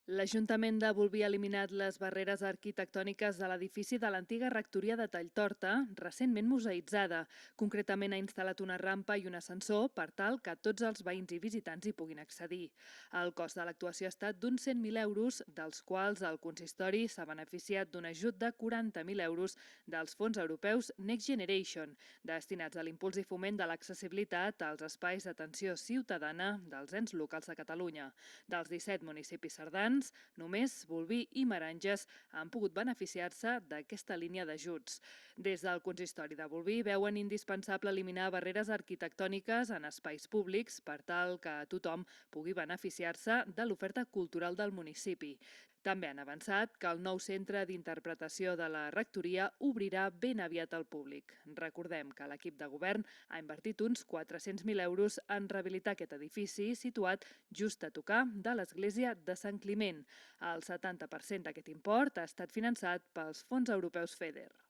L'Ajuntament de Bolvir ha eliminat les barreres arquitectòniques de l'edifici de l'antiga rectoria de Talltorta, recentment museïtzada. Concretament ha instal·lat una rampa i un ascensor per tal que tots els veïns i visitants hi puguin accedir. El cost de l'actuació ha estat d'uns 100.000 euros, dels quals el consistori s'ha beneficiat d'un ajut de 40.000 euros dels fons europeus Next Generation, destinats a l'impuls i foment de l'accessibilitat als espais d'atenció ciutadana dels ens locals de Catalunya. Dels 17 municipis cerdans, només Bolvir i Meranges han pogut beneficiar-se d'aquesta línia d'ajuts. Des del consistori de Bolvir veuen indispensable eliminar barreres arquitectòniques en espais públics per tal que tothom pugui beneficiar-se de l'oferta cultural del municipi. També han avançat que el nou centre d'interpretació de la rectoria obrirà ben aviat al públic. Recordem que l'equip de govern ha invertit uns 400.000 euros en rehabilitar aquest edifici situat just a tocar de l'església de Sant Climent. El 70% d'aquest import ha estat finançat pels fons europeus FEDER.